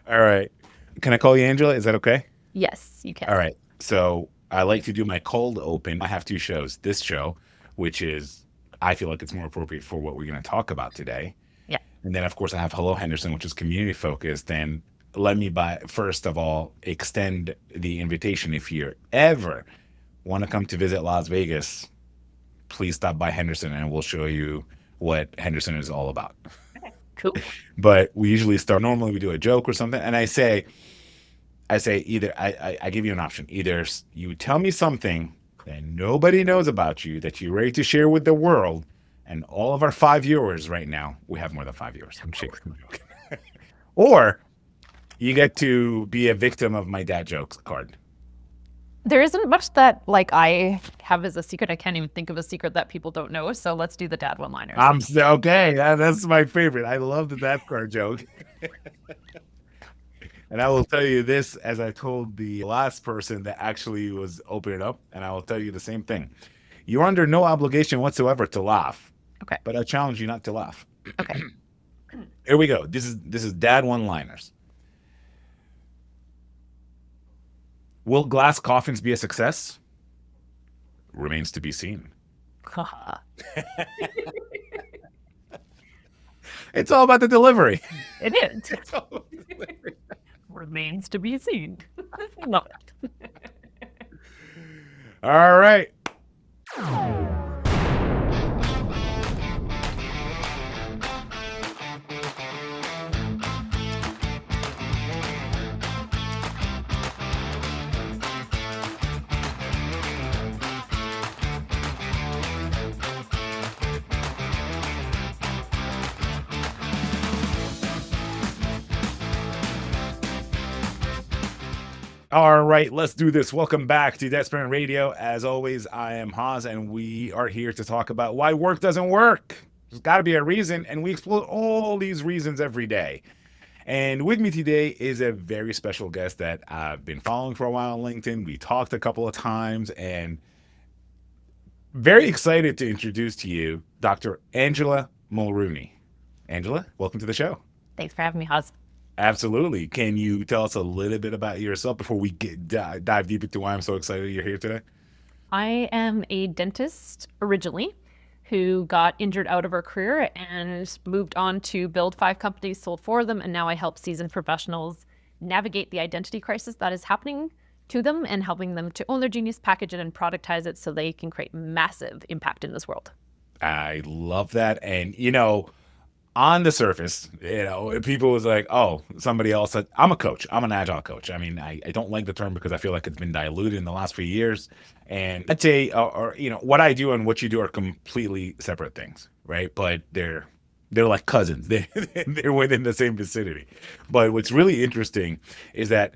All right. Can I call you Angela? Is that okay? Yes, you can. All right. So I like to do my cold open. I have two shows. This show, which is, I feel like it's more appropriate for what we're going to talk about today. Yeah. And then, of course, I have Hello Henderson, which is community focused. And let me, first of all, extend the invitation. If you ever want to come to visit Las Vegas, please stop by Henderson and we'll show you what Henderson is all about. Okay. Cool. But we usually start, normally we do a joke or something. And I say either I give you an option. Either you tell me something that nobody knows about you that you're ready to share with the world, and all of our 5 viewers right now, we have more than 5 viewers. I'm shaking. Or you get to be a victim of my dad jokes card. There isn't much that I have as a secret. I can't even think of a secret that people don't know. So let's do the dad one-liners. Okay. That's my favorite. I love the dad card joke. And I will tell you this as I told the last person that actually was opening up, and I will tell you the same thing. You're under no obligation whatsoever to laugh, Okay. but I challenge you not to laugh. Okay. Here we go. This is dad one-liners. Will glass coffins be a success? Remains to be seen. It's all about the delivery. It is. It's all about the delivery. Remains to be seen. Love it. All right. All right, let's do this. Welcome back to Displacement Radio. As always, I am Hoz, and we are here to talk about why work doesn't work. There's got to be a reason, and we explore all these reasons every day. And with me today is a very special guest that I've been following for a while on LinkedIn. We talked a couple of times, and very excited to introduce to you Dr. Angela Mulrooney. Angela, welcome to the show. Thanks for having me, Hoz. Absolutely. Can you tell us a little bit about yourself before we dive deep into why I'm so excited you're here today? I am a dentist originally who got injured out of her career and moved on to build 5 companies, sold 4 of them, and now I help seasoned professionals navigate the identity crisis that is happening to them and helping them to own their genius, package it, and productize it so they can create massive impact in this world. I love that. And, on the surface, people was like, oh, somebody else said, I'm a coach. I'm an agile coach. I mean, I don't like the term because I feel like it's been diluted in the last few years. And I'd say, what I do and what you do are completely separate things, right? But they're like cousins. They're within the same vicinity. But what's really interesting is that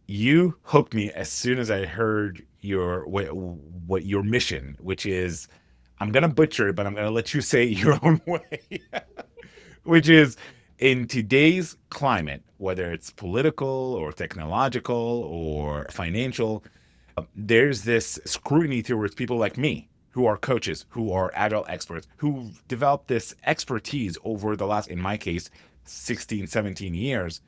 you hooked me as soon as I heard what your mission, which is, I'm gonna butcher it, but I'm gonna let you say it your own way. Which is, in today's climate, whether it's political or technological or financial, there's this scrutiny towards people like me who are coaches, who are agile experts, who've developed this expertise over the last, in my case, 16, 17 years,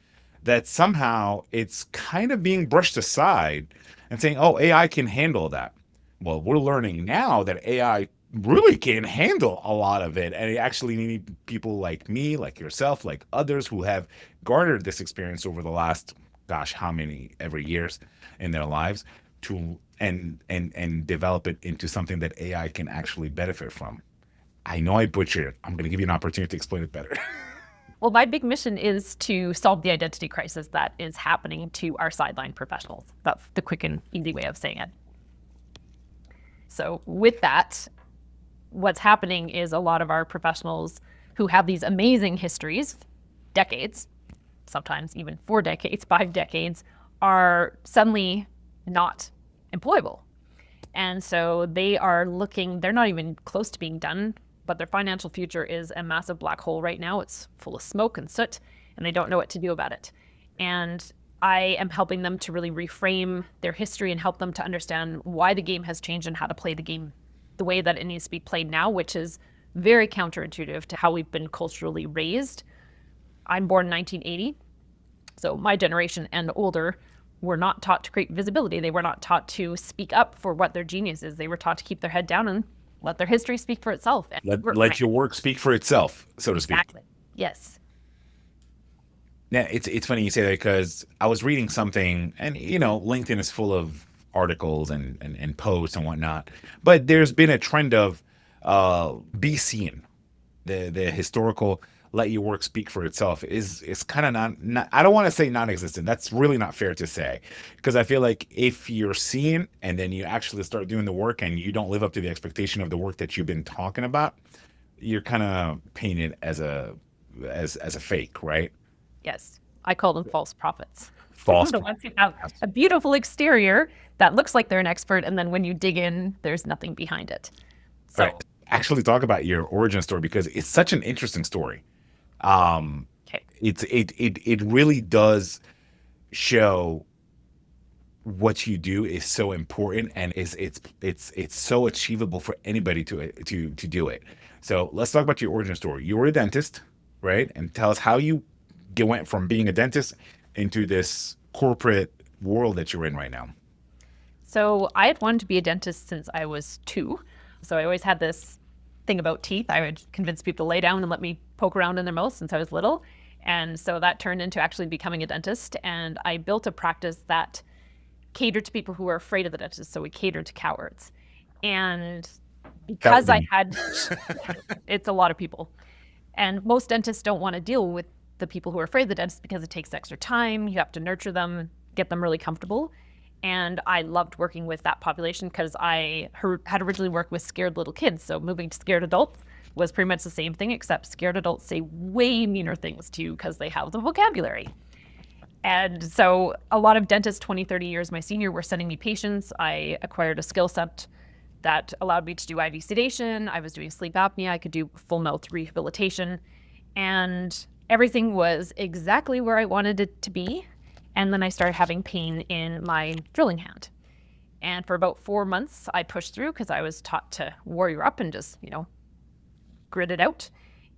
that somehow it's kind of being brushed aside and saying, oh, AI can handle that. Well, we're learning now that AI really can't handle a lot of it. And it actually need people like me, like yourself, like others who have garnered this experience over the last, gosh, how many every years in their lives to and develop it into something that AI can actually benefit from. I know I butchered it. I'm going to give you an opportunity to explain it better. Well, my big mission is to solve the identity crisis that is happening to our sideline professionals. That's the quick and easy way of saying it. So, with that, what's happening is a lot of our professionals who have these amazing histories, decades, sometimes even 4 decades, 5 decades, are suddenly not employable. And so they're not even close to being done, but their financial future is a massive black hole right now. It's full of smoke and soot, and they don't know what to do about it. And I am helping them to really reframe their history and help them to understand why the game has changed and how to play the game the way that it needs to be played now, which is very counterintuitive to how we've been culturally raised. I'm born in 1980. So my generation and older were not taught to create visibility. They were not taught to speak up for what their genius is. They were taught to keep their head down and let their history speak for itself. And Let your work speak for itself, so to speak. exactly. Yes. Yeah, it's funny you say that because I was reading something, and LinkedIn is full of articles and posts and whatnot. But there's been a trend of be seen. The historical let your work speak for itself is kind of not I don't want to say non-existent. That's really not fair to say, because I feel like if you're seen and then you actually start doing the work and you don't live up to the expectation of the work that you've been talking about, you're kind of painted as a fake, right? Yes. I call them false prophets. False. The ones who have a beautiful exterior that looks like they're an expert, and then when you dig in, there's nothing behind it. So, Right. Actually talk about your origin story, because it's such an interesting story. okay. It really does show what you do is so important, and it's so achievable for anybody to do it. So let's talk about your origin story. You were a dentist, right? And tell us how you went from being a dentist into this corporate world that you're in right now. So I had wanted to be a dentist since I was 2. So I always had this thing about teeth. I would convince people to lay down and let me poke around in their mouth since I was little. And so that turned into actually becoming a dentist. And I built a practice that catered to people who were afraid of the dentist. So we catered to cowards. And because I had, it's a lot of people. And most dentists don't want to deal with the people who are afraid of the dentist because it takes extra time. You have to nurture them, get them really comfortable. And I loved working with that population because I had originally worked with scared little kids. So moving to scared adults was pretty much the same thing, except scared adults say way meaner things to you because they have the vocabulary. And so a lot of dentists 20, 30 years my senior were sending me patients. I acquired a skill set that allowed me to do IV sedation. I was doing sleep apnea. I could do full mouth rehabilitation. And everything was exactly where I wanted it to be. And then I started having pain in my drilling hand. And for about 4 months, I pushed through because I was taught to warrior up and just, grit it out.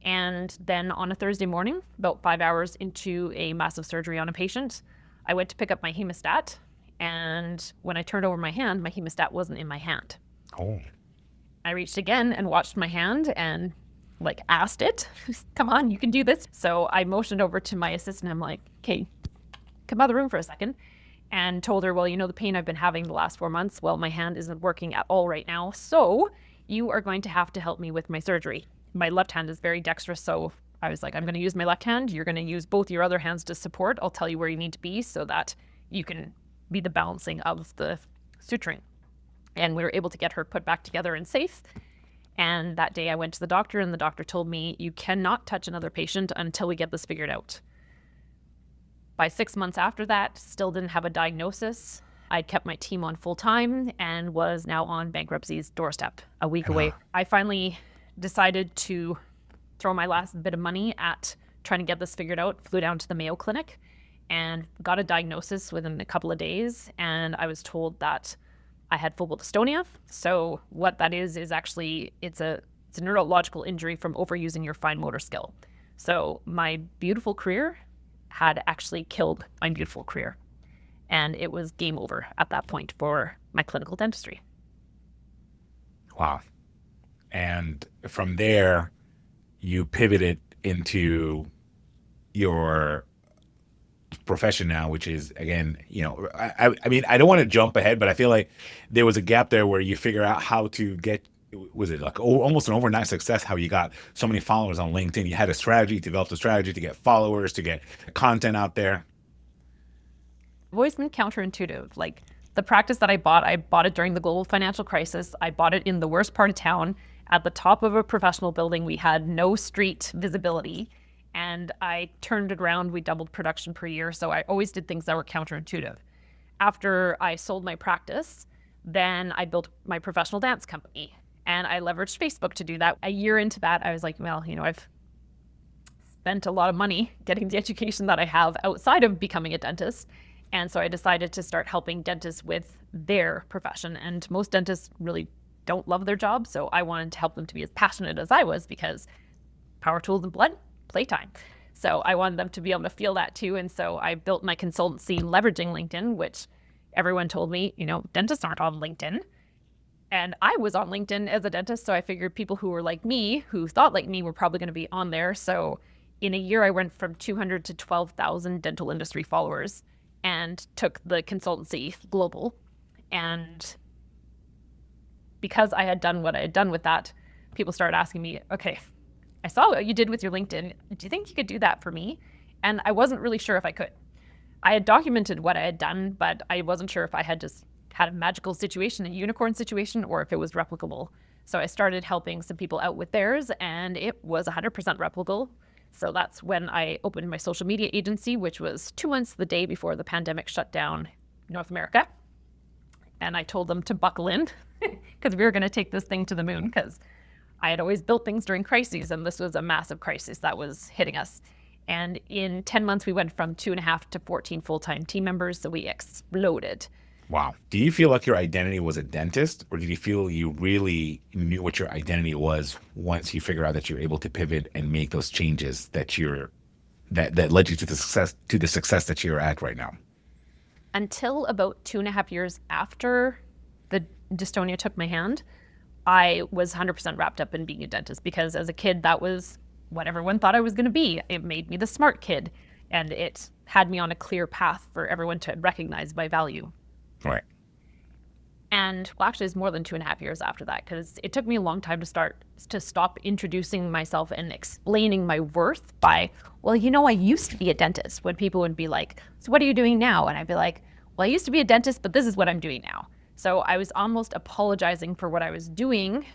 And then on a Thursday morning, about 5 hours into a massive surgery on a patient, I went to pick up my hemostat. And when I turned over my hand, my hemostat wasn't in my hand. Oh. I reached again and watched my hand and asked it, come on, you can do this. So I motioned over to my assistant. I'm like, okay, come out of the room for a second, and told her, well, the pain I've been having the last 4 months, well, my hand isn't working at all right now. So you are going to have to help me with my surgery. My left hand is very dexterous. So I was like, I'm going to use my left hand. You're going to use both your other hands to support. I'll tell you where you need to be so that you can be the balancing of the suturing. And we were able to get her put back together and safe. And that day I went to the doctor, and the doctor told me, you cannot touch another patient until we get this figured out. By 6 months after that, still didn't have a diagnosis. I'd kept my team on full time and was now on bankruptcy's doorstep, a week away. I finally decided to throw my last bit of money at trying to get this figured out, flew down to the Mayo Clinic and got a diagnosis within a couple of days. And I was told that I had focal dystonia. So what that is actually, it's a neurological injury from overusing your fine motor skill. So my beautiful career had actually killed my beautiful career. And it was game over at that point for my clinical dentistry. Wow. And from there, you pivoted into your profession now, which is, again, I mean, I don't want to jump ahead, but I feel like there was a gap there where you figure out how to get, was it like almost an overnight success, how you got so many followers on LinkedIn? You had a strategy, developed a strategy to get followers, to get content out there. I've always been counterintuitive. Like the practice that I bought it during the global financial crisis. I bought it in the worst part of town at the top of a professional building. We had no street visibility. And I turned it around. We doubled production per year. So I always did things that were counterintuitive. After I sold my practice, then I built my professional dance company. And I leveraged Facebook to do that. A year into that, I was like, well, I've spent a lot of money getting the education that I have outside of becoming a dentist. And so I decided to start helping dentists with their profession. And most dentists really don't love their job. So I wanted to help them to be as passionate as I was, because power tools and blood, playtime. So I wanted them to be able to feel that too. And so I built my consultancy leveraging LinkedIn, which everyone told me, dentists aren't on LinkedIn. And I was on LinkedIn as a dentist. So I figured people who were like me, who thought like me, were probably going to be on there. So in a year, I went from 200 to 12,000 dental industry followers and took the consultancy global. And because I had done what I had done with that, people started asking me, okay, I saw what you did with your LinkedIn. Do you think you could do that for me? And I wasn't really sure if I could. I had documented what I had done, but I wasn't sure if I had just had a magical situation, a unicorn situation, or if it was replicable. So I started helping some people out with theirs, and it was 100% replicable. So that's when I opened my social media agency, which was 2 months the day before the pandemic shut down North America. And I told them to buckle in because we were going to take this thing to the moon, because I had always built things during crises, and this was a massive crisis that was hitting us. And in 10 months, we went from 2.5 to 14 full-time team members, so we exploded. Wow. Do you feel like your identity was a dentist, or did you feel you really knew what your identity was once you figure out that you're able to pivot and make those changes that led you to the success that you're at right now? Until about 2.5 years after the dystonia took my hand, I was 100% wrapped up in being a dentist, because as a kid, that was what everyone thought I was going to be. It made me the smart kid, and it had me on a clear path for everyone to recognize my value. Right. And well, actually, it's more than 2.5 years after that, because it took me a long time to stop introducing myself and explaining my worth by, well, I used to be a dentist. When people would be like, so what are you doing now? And I'd be like, well, I used to be a dentist, but this is what I'm doing now. So I was almost apologizing for what I was doing,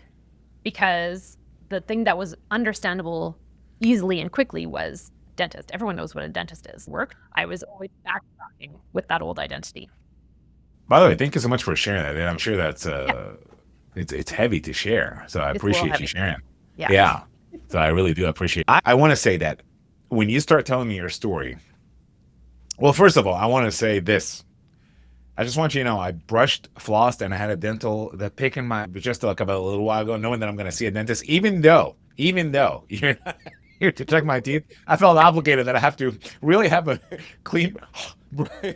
because the thing that was understandable easily and quickly was dentist. Everyone knows what a dentist is. Work. I was always backtracking with that old identity. By the way, thank you so much for sharing that. And I'm sure that's it's heavy to share. So I appreciate you sharing. Yeah. So I really do appreciate it. I want to say that when you start telling me your story, well, first of all, I want to say this. I just want you to know I brushed, flossed, and I had a dental that pick in my just like about a little while ago, knowing that I'm going to see a dentist, even though you're not here to check my teeth. I felt obligated that I have to really have a clean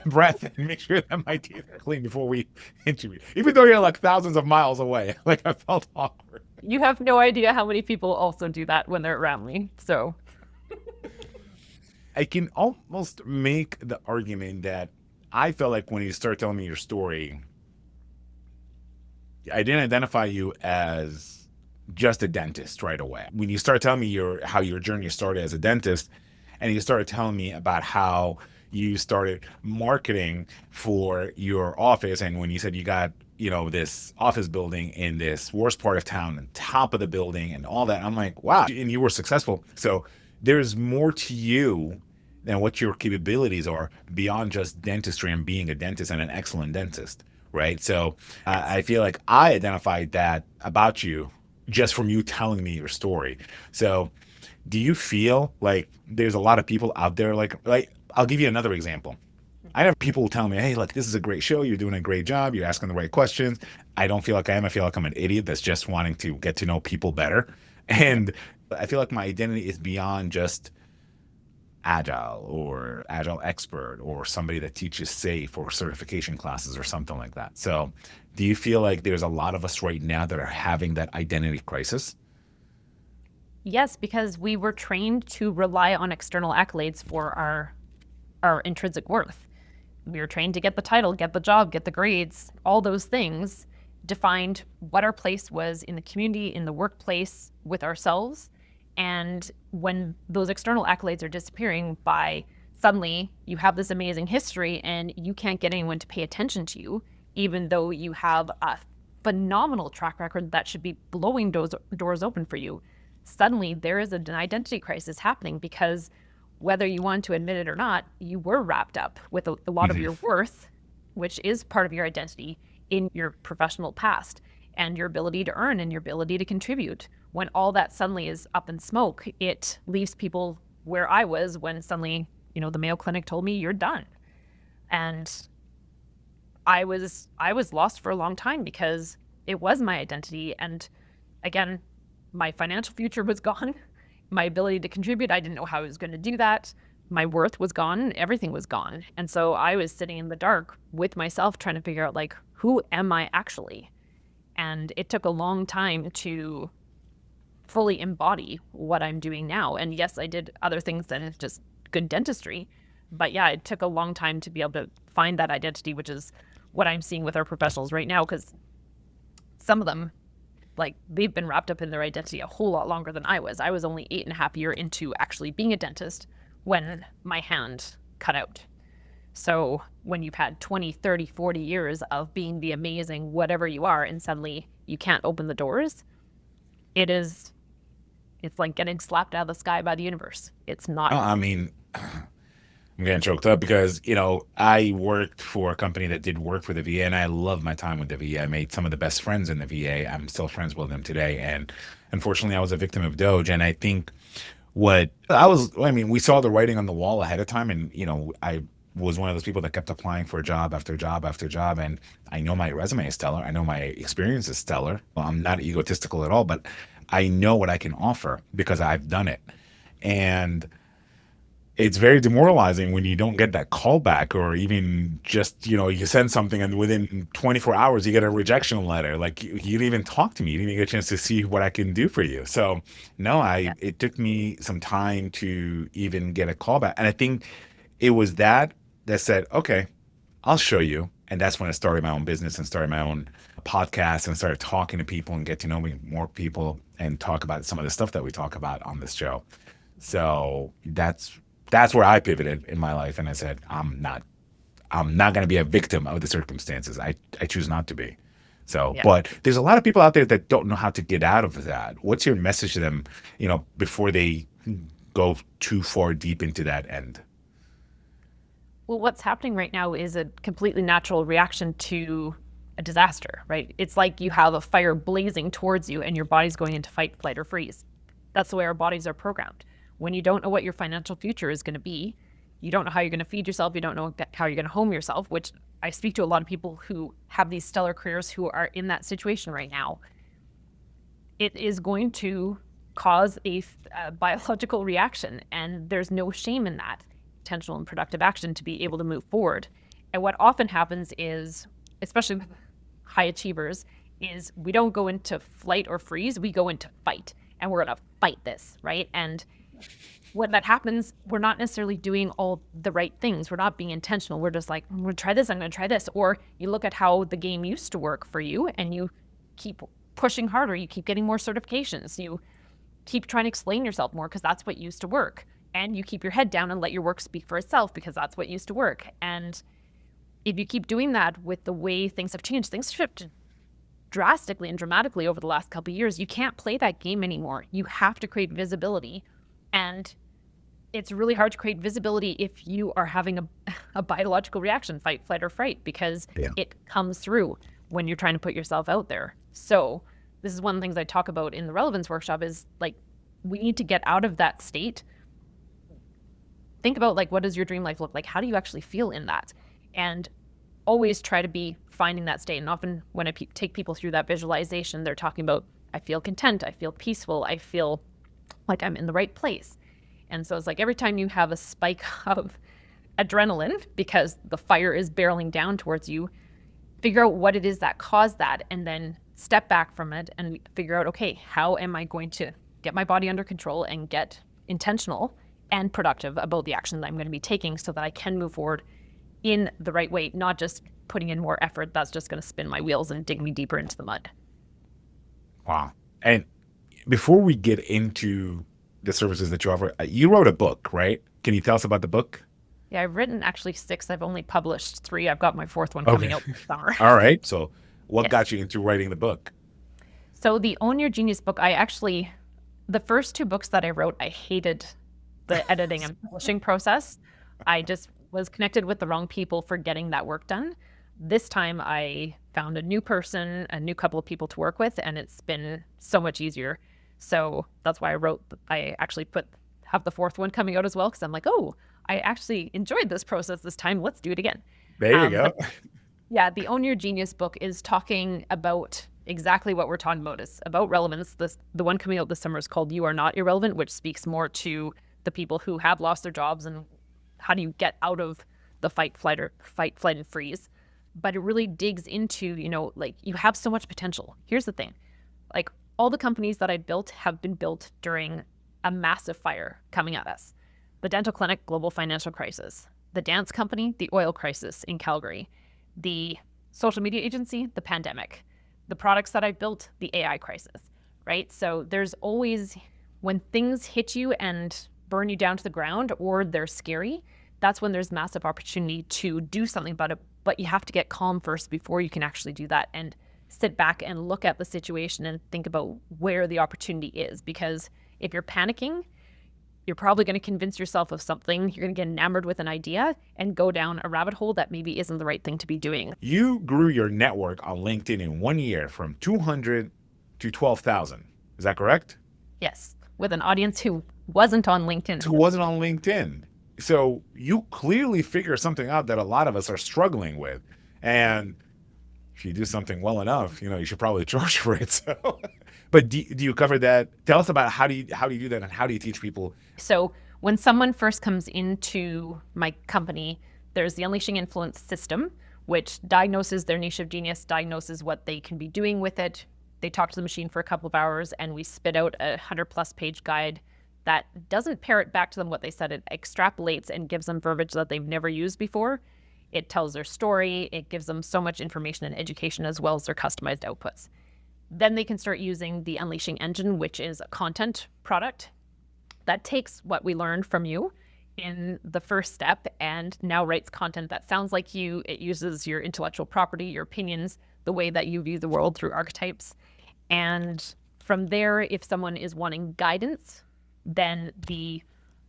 breath and make sure that my teeth are clean before we interview. Even though you're like thousands of miles away, like I felt awkward. You have no idea how many people also do that when they're around me. So I can almost make the argument that I felt like when you start telling me your story, I didn't identify you as just a dentist right away. When you start telling me how your journey started as a dentist, and you started telling me about how you started marketing for your office, and when you said you got this office building in this worst part of town and top of the building and all that, I'm like, wow, and you were successful. So there's more to you than what your capabilities are beyond just dentistry and being a dentist and an excellent dentist, right? So I feel like I identified that about you just from you telling me your story. So do you feel like there's a lot of people out there, like I'll give you another example. I have people tell me, hey, look, this is a great show. You're doing a great job. You're asking the right questions. I don't feel like I am. I feel like I'm an idiot that's just wanting to get to know people better. And I feel like my identity is beyond just Agile or Agile expert or somebody that teaches SAFe or certification classes or something like that. So do you feel like there's a lot of us right now that are having that identity crisis? Yes, because we were trained to rely on external accolades for our intrinsic worth. We were trained to get the title, get the job, get the grades. All those things defined what our place was in the community, in the workplace, with ourselves. And when those external accolades are disappearing by suddenly you have this amazing history and you can't get anyone to pay attention to you, even though you have a phenomenal track record that should be blowing doors open for you, suddenly there is an identity crisis happening, because whether you want to admit it or not, you were wrapped up with a lot of your worth, which is part of your identity, in your professional past and your ability to earn and your ability to contribute. When all that suddenly is up in smoke, it leaves people where I was when suddenly, the Mayo Clinic told me you're done. And I was lost for a long time because it was my identity. And again, my financial future was gone. My ability to contribute, I didn't know how I was going to do that. My worth was gone. Everything was gone. And so I was sitting in the dark with myself trying to figure out, like, who am I actually? And it took a long time to fully embody what I'm doing now. And yes, I did other things than just good dentistry. But yeah, it took a long time to be able to find that identity, which is what I'm seeing with our professionals right now, because some of them, like, they've been wrapped up in their identity a whole lot longer than I was. I was only 8.5 years into actually being a dentist when my hand cut out. So when you've had 20, 30, 40 years of being the amazing whatever you are, and suddenly you can't open the doors, it's like getting slapped out of the sky by the universe. It's not. I mean, I'm getting choked up because, I worked for a company that did work for the VA, and I love my time with the VA. I made some of the best friends in the VA. I'm still friends with them today. And unfortunately, I was a victim of DOGE. And I think we saw the writing on the wall ahead of time. And, I was one of those people that kept applying for job after job after job. And I know my resume is stellar. I know my experience is stellar. Well, I'm not egotistical at all, but I know what I can offer because I've done it. And it's very demoralizing when you don't get that call back, or even just, you send something and within 24 hours you get a rejection letter. Like, you didn't even talk to me. You didn't even get a chance to see what I can do for you. So no, it took me some time to even get a call back. And I think it was that said, okay, I'll show you. And that's when I started my own business and started my own podcast and started talking to people and get to know me more people and talk about some of the stuff that we talk about on this show. So that's where I pivoted in my life, and I said, I'm not going to be a victim of the circumstances. I choose not to be. So, Yeah. But there's a lot of people out there that don't know how to get out of that. What's your message to them, before they go too far deep into that end? Well, what's happening right now is a completely natural reaction to a disaster, right? It's like you have a fire blazing towards you and your body's going into fight, flight, or freeze. That's the way our bodies are programmed. When you don't know what your financial future is going to be, you don't know how you're going to feed yourself, you don't know how you're going to home yourself, which I speak to a lot of people who have these stellar careers who are in that situation right now. It is going to cause a biological reaction, and there's no shame in that intentional and productive action to be able to move forward. And what often happens is, especially with high achievers, is we don't go into flight or freeze, we go into fight, and we're going to fight this, right? And when that happens, we're not necessarily doing all the right things. We're not being intentional. We're just like, I'm going to try this, I'm going to try this. Or you look at how the game used to work for you and you keep pushing harder. You keep getting more certifications. You keep trying to explain yourself more because that's what used to work. And you keep your head down and let your work speak for itself because that's what used to work. And if you keep doing that with the way things have changed, things shifted drastically and dramatically over the last couple of years. You can't play that game anymore. You have to create visibility. And it's really hard to create visibility if you are having a biological reaction, fight, flight, or fright, because it comes through when you're trying to put yourself out there. So this is one of the things I talk about in the relevance workshop is, like, we need to get out of that state. Think about, like, what does your dream life look like? How do you actually feel in that? And always try to be finding that state. And often when I take people through that visualization, they're talking about, I feel content, I feel peaceful, I feel like I'm in the right place. And so it's like every time you have a spike of adrenaline because the fire is barreling down towards you, figure out what it is that caused that, and then step back from it and figure out, okay, how am I going to get my body under control and get intentional and productive about the action that I'm going to be taking so that I can move forward in the right way, not just putting in more effort that's just going to spin my wheels and dig me deeper into the mud. Wow. And before we get into the services that you offer, you wrote a book, right? Can you tell us about the book? Yeah, I've written actually 6. I've only published 3. I've got my 4th one coming out this summer. All right. So what got you into writing the book? So the Own Your Genius book, the first 2 books that I wrote, I hated the editing and publishing process. I just was connected with the wrong people for getting that work done. This time I found a new person, a new couple of people to work with, and it's been so much easier. So that's why I actually have the 4th one coming out as well, because I'm like, oh, I actually enjoyed this process this time. Let's do it again. There you go. Yeah, the Own Your Genius book is talking about exactly what we're talking about. Is about relevance. The one coming out this summer is called "You Are Not Irrelevant," which speaks more to the people who have lost their jobs and how do you get out of the fight, flight, and freeze. But it really digs into, like, you have so much potential. Here's the thing, like, all the companies that I built have been built during a massive fire coming at us. The dental clinic, global financial crisis. The dance company, the oil crisis in Calgary. The social media agency, the pandemic. The products that I built, the AI crisis, right? So there's always, when things hit you and burn you down to the ground or they're scary, that's when there's massive opportunity to do something about it. But you have to get calm first before you can actually do that and sit back and look at the situation and think about where the opportunity is. Because if you're panicking, you're probably going to convince yourself of something. You're going to get enamored with an idea and go down a rabbit hole that maybe isn't the right thing to be doing. You grew your network on LinkedIn in 1 year from 200 to 12,000. Is that correct? Yes, with an audience who wasn't on LinkedIn. Who wasn't on LinkedIn. So you clearly figure something out that a lot of us are struggling with. And if you do something well enough, you should probably charge for it. So, but do you cover that? Tell us about how do you do that and how do you teach people? So when someone first comes into my company, there's the Unleashing Influence system, which diagnoses their niche of genius, diagnoses what they can be doing with it. They talk to the machine for a couple of hours and we spit out a 100+ page guide that doesn't parrot back to them what they said. It extrapolates and gives them verbiage that they've never used before. It tells their story. It gives them so much information and education as well as their customized outputs. Then they can start using the Unleashing Engine, which is a content product that takes what we learned from you in the first step and now writes content that sounds like you. It uses your intellectual property, your opinions, the way that you view the world through archetypes. And from there, if someone is wanting guidance, then the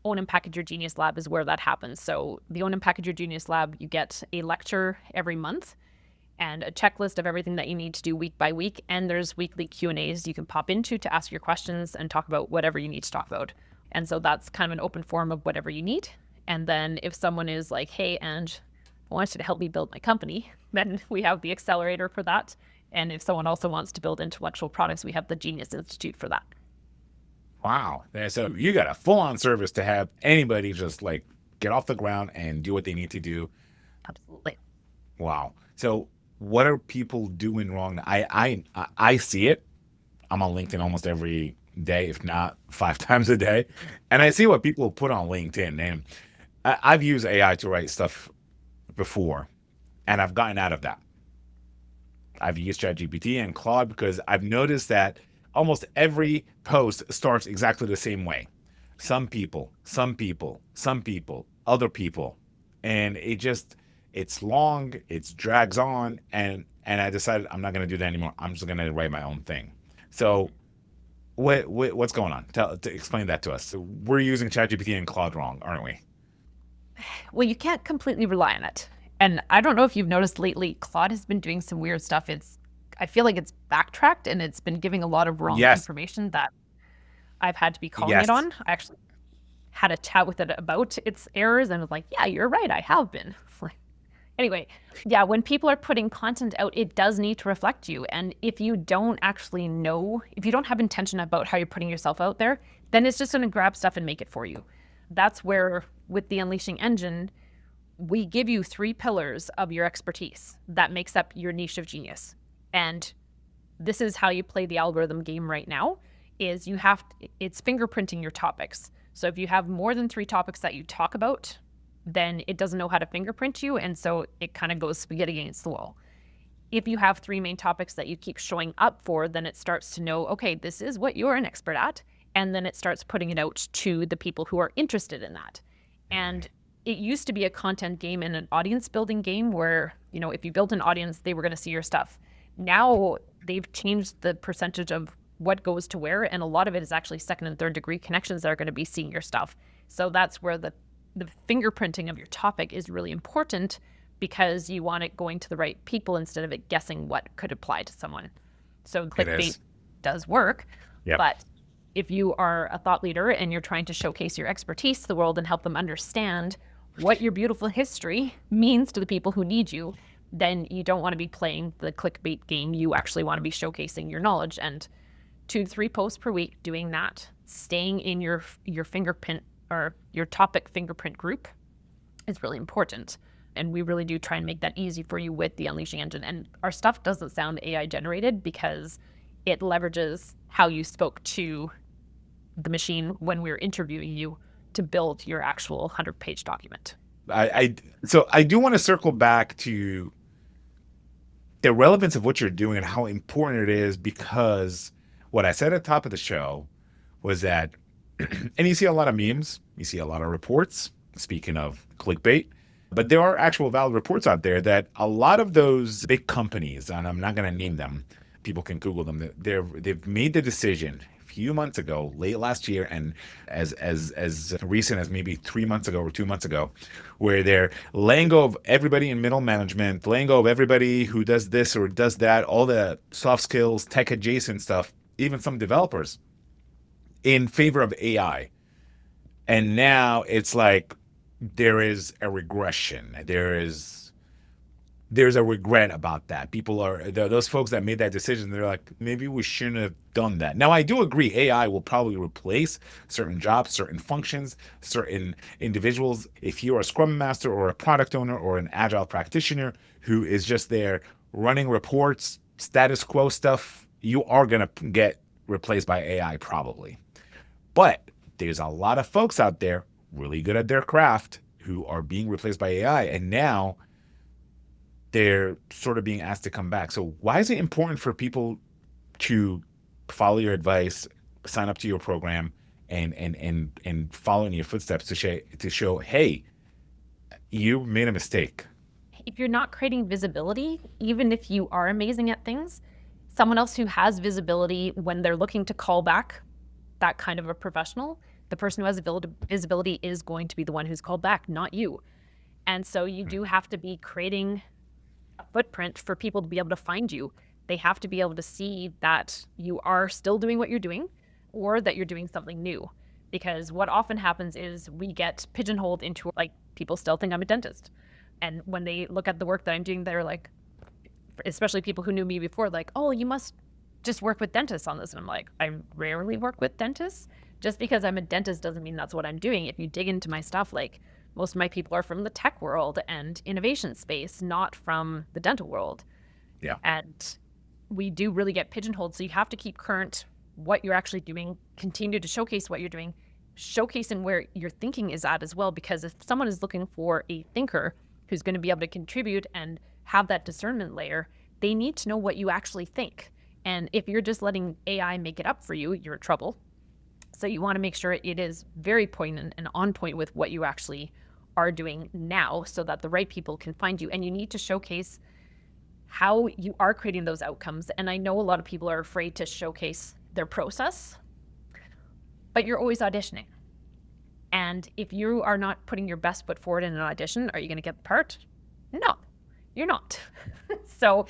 Own and Package Your Genius Lab is where that happens. So the Own and Package Your Genius Lab, you get a lecture every month and a checklist of everything that you need to do week by week. And there's weekly Q&As you can pop into to ask your questions and talk about whatever you need to talk about. And so that's kind of an open forum of whatever you need. And then if someone is like, hey, Ange, I want you to help me build my company, then we have the accelerator for that. And if someone also wants to build intellectual products, we have the Genius Institute for that. Wow. So you got a full-on service to have anybody just like get off the ground and do what they need to do. Absolutely. Wow. So what are people doing wrong? I see it. I'm on LinkedIn almost every day, if not 5 times a day. And I see what people put on LinkedIn. And I've used AI to write stuff before, and I've gotten out of that. I've used ChatGPT and Claude because I've noticed that almost every post starts exactly the same way. Some people, other people. And it's long, it drags on. And I decided I'm not going to do that anymore. I'm just going to write my own thing. So what's going on? Explain that to us. So we're using ChatGPT and Claude wrong, aren't we? Well, you can't completely rely on it. And I don't know if you've noticed lately, Claude has been doing some weird stuff. I feel like it's backtracked and it's been giving a lot of wrong information that I've had to be calling it on. I actually had a chat with it about its errors and was like, yeah, you're right, I have been. Anyway, yeah, when people are putting content out, it does need to reflect you. And if you don't actually know, if you don't have intention about how you're putting yourself out there, then it's just going to grab stuff and make it for you. That's where, with the Unleashing Engine, we give you 3 pillars of your expertise that makes up your niche of genius. And this is how you play the algorithm game right now, is it's fingerprinting your topics. So if you have more than 3 topics that you talk about, then it doesn't know how to fingerprint you. And so it kind of goes spaghetti against the wall. If you have 3 main topics that you keep showing up for, then it starts to know, okay, this is what you're an expert at. And then it starts putting it out to the people who are interested in that. And it used to be a content game and an audience building game where, if you built an audience, they were going to see your stuff. Now they've changed the percentage of what goes to where, and a lot of it is actually 2nd and 3rd degree connections that are going to be seeing your stuff. So that's where the fingerprinting of your topic is really important, because you want it going to the right people instead of it guessing what could apply to someone. So clickbait does work, but if you are a thought leader and you're trying to showcase your expertise to the world and help them understand what your beautiful history means to the people who need you, then you don't want to be playing the clickbait game. You actually want to be showcasing your knowledge, and 2 to 3 posts per week doing that, staying in your fingerprint or your topic fingerprint group is really important. And we really do try and make that easy for you with the Unleashing Engine. And our stuff doesn't sound AI generated because it leverages how you spoke to the machine when we were interviewing you to build your actual 100-page document. So I do want to circle back to the relevance of what you're doing and how important it is, because what I said at the top of the show was that, and you see a lot of memes, you see a lot of reports, speaking of clickbait, but there are actual valid reports out there that a lot of those big companies, and I'm not going to name them, people can Google them, they've made the decision a few months ago, late last year, and as recent as maybe 3 months ago or 2 months ago, where they're letting go of everybody in middle management, letting go of everybody who does this or does that, all the soft skills, tech adjacent stuff, even some developers, in favor of AI. And now it's like there is a regression. There's a regret about that. People those folks that made that decision, they're like, maybe we shouldn't have done that. Now, I do agree AI will probably replace certain jobs, certain functions, certain individuals. If you're a Scrum Master or a product owner or an Agile practitioner who is just there running reports, status quo stuff, you are going to get replaced by AI probably. But there's a lot of folks out there really good at their craft who are being replaced by AI, and now they're sort of being asked to come back. So why is it important for people to follow your advice, sign up to your program, and follow in your footsteps to show, hey, you made a mistake? If you're not creating visibility, even if you are amazing at things, someone else who has visibility when they're looking to call back that kind of a professional, the person who has visibility is going to be the one who's called back, not you. And so you do have to be creating a footprint for people to be able to find you. They have to be able to see that you are still doing what you're doing or that you're doing something new. Because what often happens is we get pigeonholed into, like, people still think I'm a dentist. And when they look at the work that I'm doing, they're like, especially people who knew me before, like, oh, you must just work with dentists on this. And I'm like, I rarely work with dentists. Just because I'm a dentist doesn't mean that's what I'm doing. If you dig into my stuff, like, most of my people are from the tech world and innovation space, not from the dental world. Yeah. And we do really get pigeonholed. So you have to keep current what you're actually doing, continue to showcase what you're doing, showcasing where your thinking is at as well. Because if someone is looking for a thinker who's going to be able to contribute and have that discernment layer, they need to know what you actually think. And if you're just letting AI make it up for you, you're in trouble. So you want to make sure it is very poignant and on point with what you actually are doing now so that the right people can find you. And you need to showcase how you are creating those outcomes. And I know a lot of people are afraid to showcase their process, but you're always auditioning. And if you are not putting your best foot forward in an audition, are you going to get the part? No, you're not. So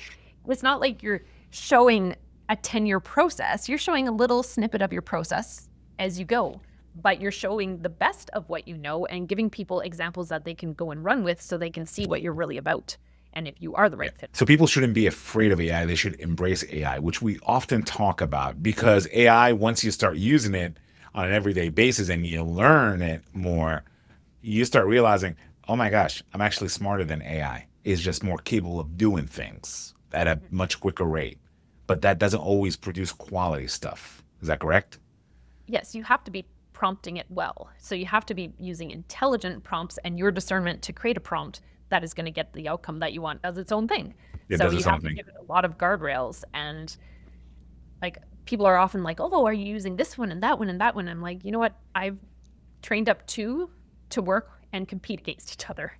it's not like you're showing a 10-year process. You're showing a little snippet of your process as you go, but you're showing the best of what you know and giving people examples that they can go and run with so they can see what you're really about and if you are the right fit. So people shouldn't be afraid of AI. They should embrace AI, which we often talk about, because AI, once you start using it on an everyday basis and you learn it more, you start realizing, oh my gosh, I'm actually smarter than AI. It's just more capable of doing things at a much quicker rate. But that doesn't always produce quality stuff. Is that correct? Yes, you have to be prompting it well. So you have to be using intelligent prompts and your discernment to create a prompt that is going to get the outcome that you want as its own thing. So you have to give it a lot of guardrails. And like, people are often like, oh, are you using this one and that one and that one? I'm like, you know what? I've trained up two to work and compete against each other.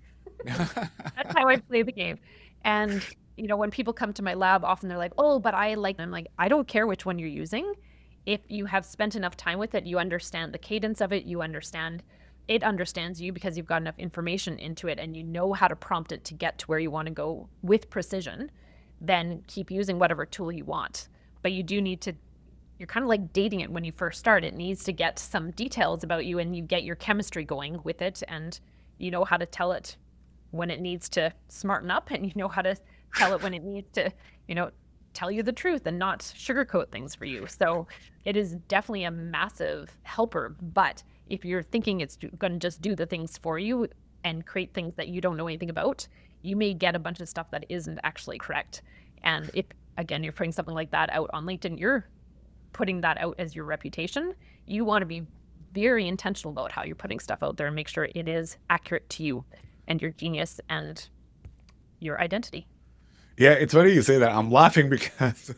That's how I play the game. And you know, when people come to my lab, often they're like, oh, but I like them. I'm like, I don't care which one you're using. If you have spent enough time with it, you understand the cadence of it, you understand, it understands you because you've got enough information into it and you know how to prompt it to get to where you want to go with precision, then keep using whatever tool you want. But you do need to, you're kind of like dating it when you first start. It needs to get some details about you and you get your chemistry going with it and you know how to tell it when it needs to smarten up, and you know how to tell it when it needs to, tell you the truth and not sugarcoat things for you. So it is definitely a massive helper. But if you're thinking it's going to just do the things for you and create things that you don't know anything about, you may get a bunch of stuff that isn't actually correct. And if, again, you're putting something like that out on LinkedIn, you're putting that out as your reputation. You want to be very intentional about how you're putting stuff out there and make sure it is accurate to you and your genius and your identity. Yeah, it's funny you say that. I'm laughing because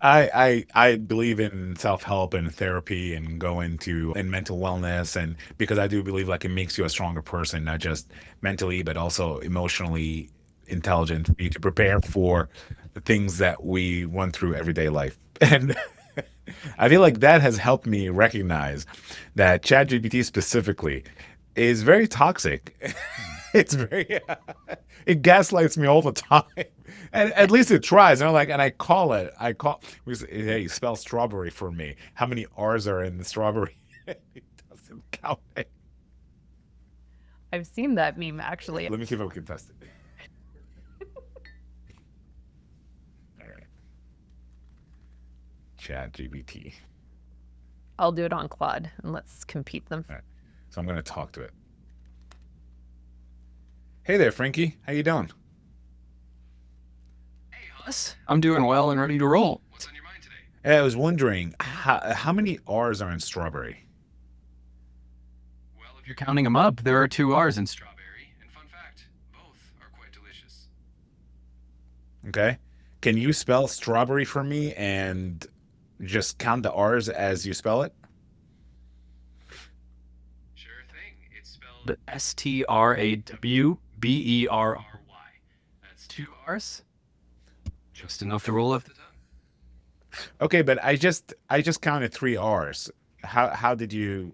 I believe in self-help and therapy and going to and mental wellness, and because I do believe like it makes you a stronger person, not just mentally but also emotionally intelligent, for you to prepare for the things that we run through everyday life. And I feel like that has helped me recognize that ChatGPT specifically is very toxic. It's very it gaslights me all the time. And at least it tries. And I'm like, and we say, hey, spell strawberry for me. How many R's are in the strawberry? It doesn't count it. I've seen that meme actually. Let me see if I can test it. All right. ChatGPT. I'll do it on Claude and let's compete them. All right. So I'm gonna talk to it. Hey there, Frankie. How you doing? I'm doing well and ready to roll. What's on your mind today? I was wondering how many R's are in strawberry? Well, if you're counting them up, there are 2 R's in strawberry. And fun fact, both are quite delicious. Okay. Can you spell strawberry for me and just count the R's as you spell it? Sure thing. It's spelled STRAWBERRY. That's 2 R's. Just enough to roll off the tongue. Okay, but I just counted 3 R's. How did you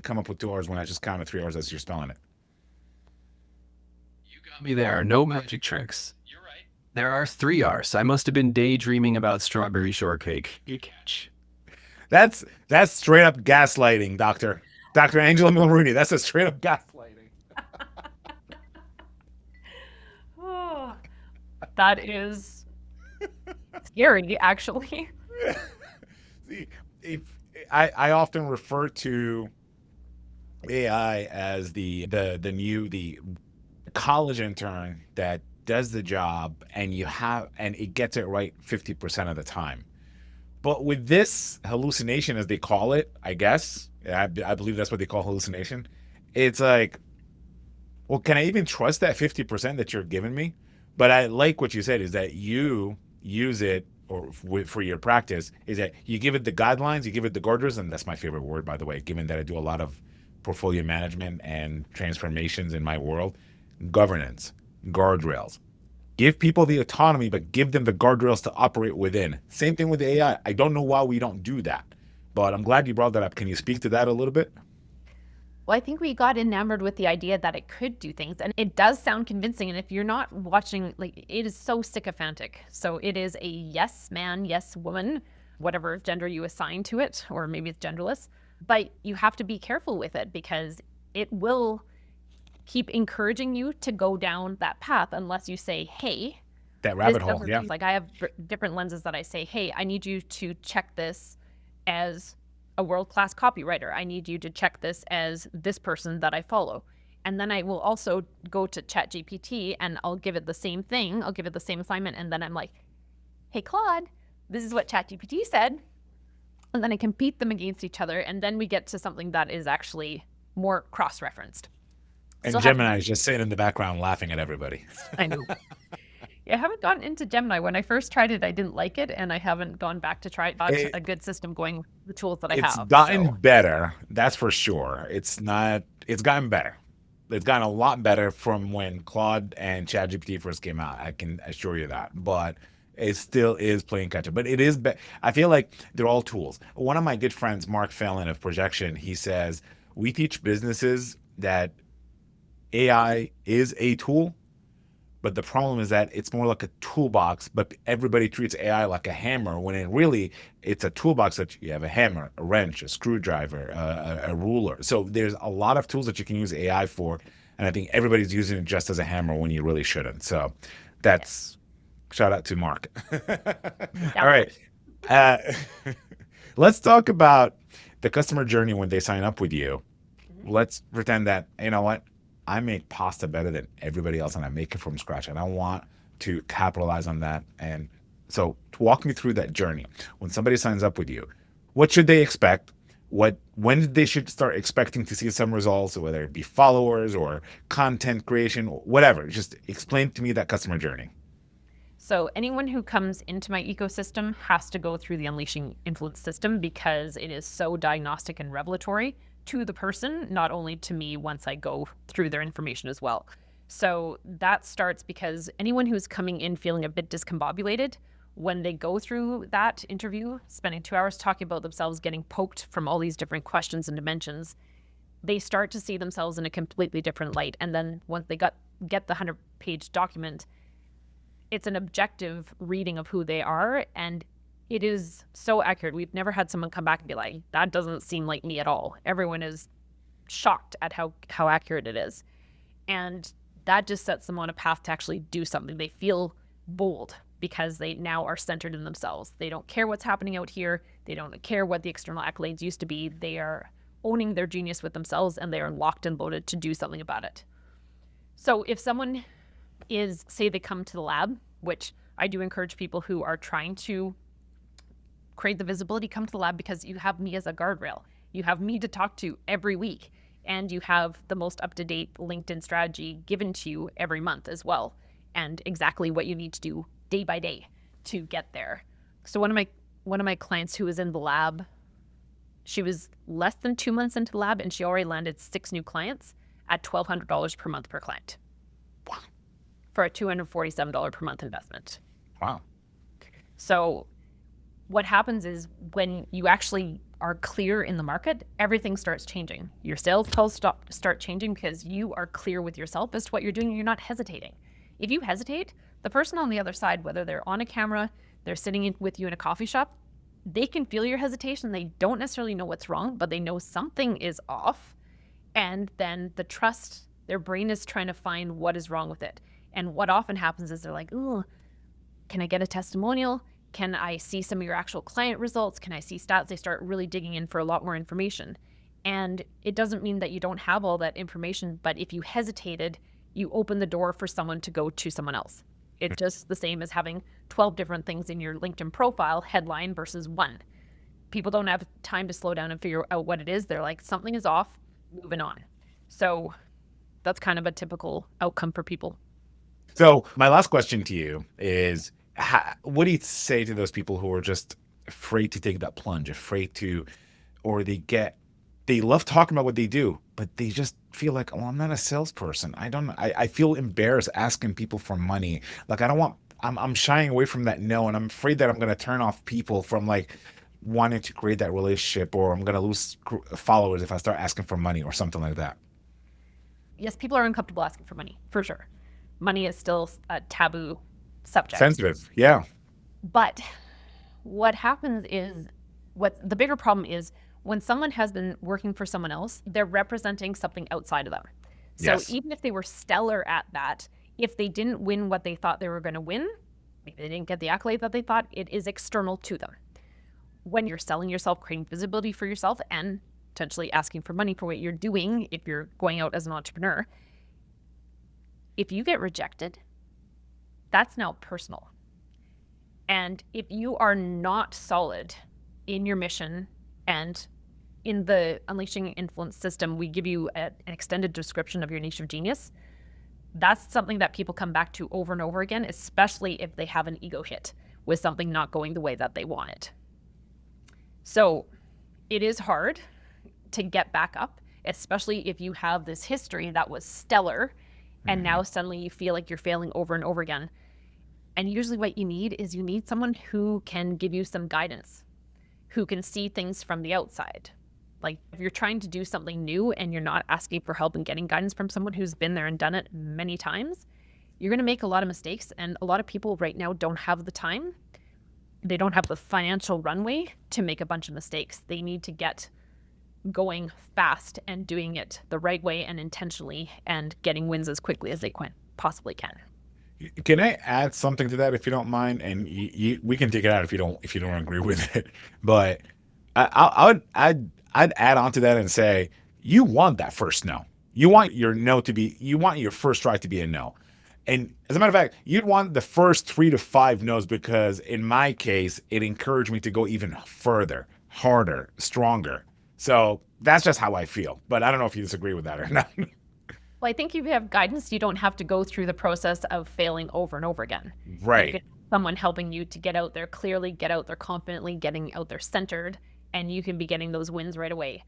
come up with 2 R's when I just counted 3 R's as you're spelling it? You got me there. No magic tricks. You're right. There are 3 R's. I must have been daydreaming about strawberry shortcake. Good catch. That's straight up gaslighting, Dr. Angela Mulrooney. That's a straight up gaslighting. Oh, that is scary, actually. See, if I often refer to AI as the college intern that does the job and it gets it right 50% of the time. But with this hallucination, as they call it, I guess, I believe that's what they call hallucination. It's like, well, can I even trust that 50% that you're giving me? But I like what you said is that you use it for your practice, is that you give it the guidelines, you give it the guardrails, and that's my favorite word, by the way, given that I do a lot of portfolio management and transformations in my world. Governance, guardrails. Give people the autonomy, but give them the guardrails to operate within. Same thing with AI. I don't know why we don't do that, but I'm glad you brought that up. Can you speak to that a little bit? Well, I think we got enamored with the idea that it could do things, and it does sound convincing. And if you're not watching, like, it is so sycophantic. So it is a yes man, yes woman, whatever gender you assign to it, or maybe it's genderless. But you have to be careful with it because it will keep encouraging you to go down that path unless you say, hey, That rabbit this hole, doesn't yeah. like I have different lenses that I say, hey, I need you to check this as a world-class copywriter. I need you to check this as this person that I follow. And then I will also go to ChatGPT and I'll give it the same thing. I'll give it the same assignment. And then I'm like, hey, Claude, this is what ChatGPT said. And then I compete them against each other. And then we get to something that is actually more cross-referenced. And Still Gemini is just sitting in the background laughing at everybody. I know. Yeah, I haven't gotten into Gemini. When I first tried it, I didn't like it, and I haven't gone back to try it. Got a good system going with the tools that I It's have. gotten So better, that's for sure. It's gotten better. It's gotten a lot better from when Claude and ChatGPT first came out. I can assure you that. But it still is playing catch up. But it is, I feel like they're all tools. One of my good friends, Mark Fallon of Projection, he says, we teach businesses that AI is a tool, but the problem is that it's more like a toolbox, but everybody treats AI like a hammer when it really, it's a toolbox that you have a hammer, a wrench, a screwdriver, a ruler. So there's a lot of tools that you can use AI for. And I think everybody's using it just as a hammer when you really shouldn't. So that's shout out to Mark. All right. Uh, let's talk about the customer journey when they sign up with you. Let's pretend that, you know what, I make pasta better than everybody else and I make it from scratch and I want to capitalize on that. And so walk me through that journey. When somebody signs up with you, what should they expect? When they should start expecting to see some results, whether it be followers or content creation, whatever. Just explain to me that customer journey. So anyone who comes into my ecosystem has to go through the Unleashing Influence system because it is so diagnostic and revelatory to the person, not only to me once I go through their information as well. So that starts because anyone who's coming in feeling a bit discombobulated, when they go through that interview, spending 2 hours talking about themselves, getting poked from all these different questions and dimensions, they start to see themselves in a completely different light. And then once they get the 100-page document, it's an objective reading of who they are. And it is so accurate. We've never had someone come back and be like, that doesn't seem like me at all. Everyone is shocked at how accurate it is. And that just sets them on a path to actually do something. They feel bold because they now are centered in themselves. They don't care what's happening out here. They don't care what the external accolades used to be. They are owning their genius with themselves and they are locked and loaded to do something about it. So if someone is, say they come to the lab, which I do encourage people who are trying to create the visibility, come to the lab because you have me as a guardrail. You have me to talk to every week and you have the most up-to-date LinkedIn strategy given to you every month as well, and exactly what you need to do day by day to get there. So one of my clients who was in the lab, she was less than 2 months into the lab and she already landed 6 new clients at $1,200 per month per client. Wow. For a $247 per month investment. Wow. So what happens is when you actually are clear in the market, everything starts changing. Your sales calls start changing because you are clear with yourself as to what you're doing and you're not hesitating. If you hesitate, the person on the other side, whether they're on a camera, they're sitting with you in a coffee shop, they can feel your hesitation. They don't necessarily know what's wrong, but they know something is off. And then the trust, their brain is trying to find what is wrong with it. And what often happens is they're like, ooh, can I get a testimonial? Can I see some of your actual client results? Can I see stats? They start really digging in for a lot more information. And it doesn't mean that you don't have all that information, but if you hesitated, you open the door for someone to go to someone else. It's just the same as having 12 different things in your LinkedIn profile, headline versus one. People don't have time to slow down and figure out what it is. They're like, something is off, moving on. So that's kind of a typical outcome for people. So my last question to you is, what do you say to those people who are just afraid to take that plunge, or they love talking about what they do, but they just feel like, oh, I'm not a salesperson. I feel embarrassed asking people for money. Like I'm shying away from that no, and I'm afraid that I'm going to turn off people from like wanting to create that relationship, or I'm going to lose followers if I start asking for money or something like that. Yes, people are uncomfortable asking for money, for sure. Money is still a taboo subject. Sensitive, yeah. But what happens is, the bigger problem is when someone has been working for someone else, they're representing something outside of them. So Yes. even if they were stellar at that, if they didn't win what they thought they were going to win, maybe they didn't get the accolade that they thought, it is external to them. When you're selling yourself, creating visibility for yourself, and potentially asking for money for what you're doing, if you're going out as an entrepreneur, if you get rejected, that's now personal. And if you are not solid in your mission, and in the Unleashing Influence system, we give you an extended description of your niche of genius, that's something that people come back to over and over again, especially if they have an ego hit with something not going the way that they want it. So it is hard to get back up, especially if you have this history that was stellar and now suddenly you feel like you're failing over and over again. And usually what you need someone who can give you some guidance, who can see things from the outside. Like if you're trying to do something new and you're not asking for help and getting guidance from someone who's been there and done it many times, you're going to make a lot of mistakes. And a lot of people right now don't have the time. They don't have the financial runway to make a bunch of mistakes. They need to get going fast and doing it the right way and intentionally and getting wins as quickly as they possibly can. Can I add something to that if you don't mind? And we can take it out if you don't agree with it. But I'd add on to that and say you want that first no. You want your no to be. You want your first try to be a no. And as a matter of fact, you'd want the first 3 to 5 no's because in my case, it encouraged me to go even further, harder, stronger. So that's just how I feel. But I don't know if you disagree with that or not. Well, I think if you have guidance, you don't have to go through the process of failing over and over again. Right. Like someone helping you to get out there clearly, get out there confidently, getting out there centered, and you can be getting those wins right away.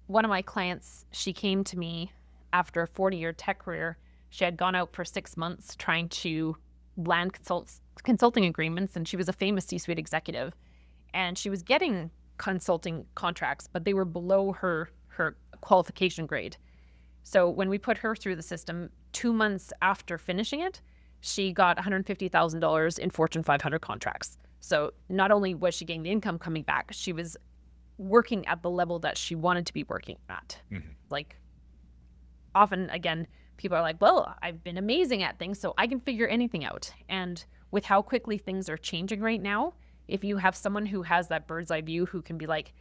One of my clients, she came to me after a 40-year tech career. She had gone out for 6 months trying to land consulting agreements, and she was a famous C-suite executive. And she was getting consulting contracts, but they were below her qualification grade. So when we put her through the system, 2 months after finishing it, she got $150,000 in Fortune 500 contracts. So not only was she getting the income coming back, she was working at the level that she wanted to be working at. Mm-hmm. Like often, again, people are like, well, I've been amazing at things, so I can figure anything out. And with how quickly things are changing right now, if you have someone who has that bird's eye view who can be like,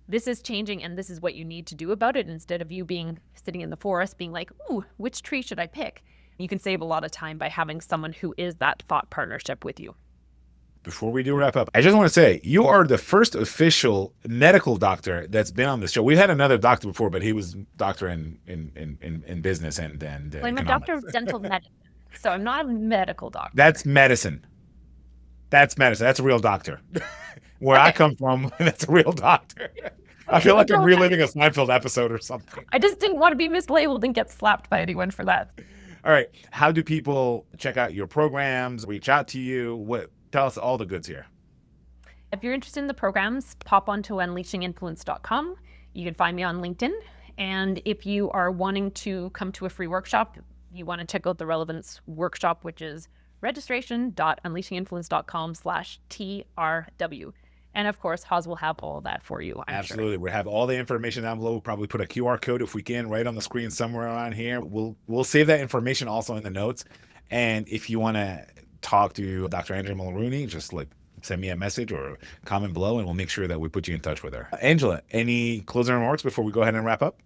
this is changing and this is what you need to do about it, instead of you being sitting in the forest being like, ooh, which tree should I pick? You can save a lot of time by having someone who is that thought partnership with you. Before we do wrap up, I just want to say you are the first official medical doctor that's been on the show. We had another doctor before, but he was doctor in business and well, I'm a doctor of dental medicine, so I'm not a medical doctor. That's medicine. That's medicine. That's a real doctor. Where I come from, that's a real doctor. I feel like I'm reliving a Seinfeld episode or something. I just didn't want to be mislabeled and get slapped by anyone for that. All right. How do people check out your programs, reach out to you? Tell us all the goods here. If you're interested in the programs, pop onto unleashinginfluence.com. You can find me on LinkedIn. And if you are wanting to come to a free workshop, you want to check out the Relevance workshop, which is registration.unleashinginfluence.com/TRW. And of course, Hoz will have all that for you. Absolutely. We'll have all the information down below. We'll probably put a QR code if we can right on the screen somewhere around here. We'll save that information also in the notes. And if you want to talk to Dr. Angela Mulrooney, just send me a message or comment below and we'll make sure that we put you in touch with her. Angela, any closing remarks before we go ahead and wrap up?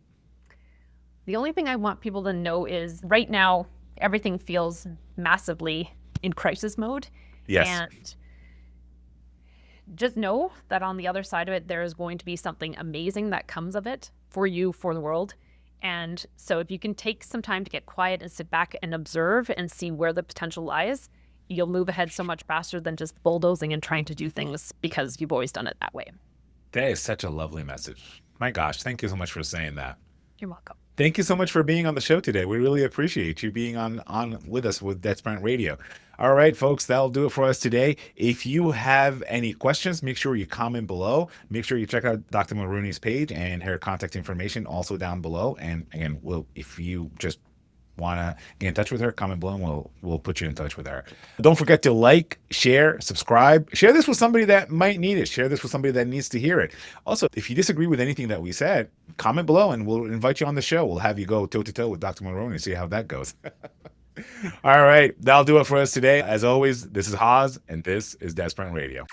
The only thing I want people to know is right now, everything feels massively in crisis mode. Yes. And just know that on the other side of it, there is going to be something amazing that comes of it for you, for the world. And so if you can take some time to get quiet and sit back and observe and see where the potential lies, you'll move ahead so much faster than just bulldozing and trying to do things because you've always done it that way. That is such a lovely message. My gosh, thank you so much for saying that. You're welcome. Thank you so much for being on the show today. We really appreciate you being on with us with Displacement Radio. All right, folks, that'll do it for us today. If you have any questions, make sure you comment below. Make sure you check out Dr. Mulrooney's page and her contact information also down below. And again, if you just want to get in touch with her, comment below and we'll put you in touch with her. Don't forget to like, share, subscribe. Share this with somebody that might need it. Share this with somebody that needs to hear it. Also, if you disagree with anything that we said, comment below and we'll invite you on the show. We'll have you go toe-to-toe with Dr. Mulrooney and see how that goes. All right, that'll do it for us today. As always, this is Hoz and this is Displacement Radio.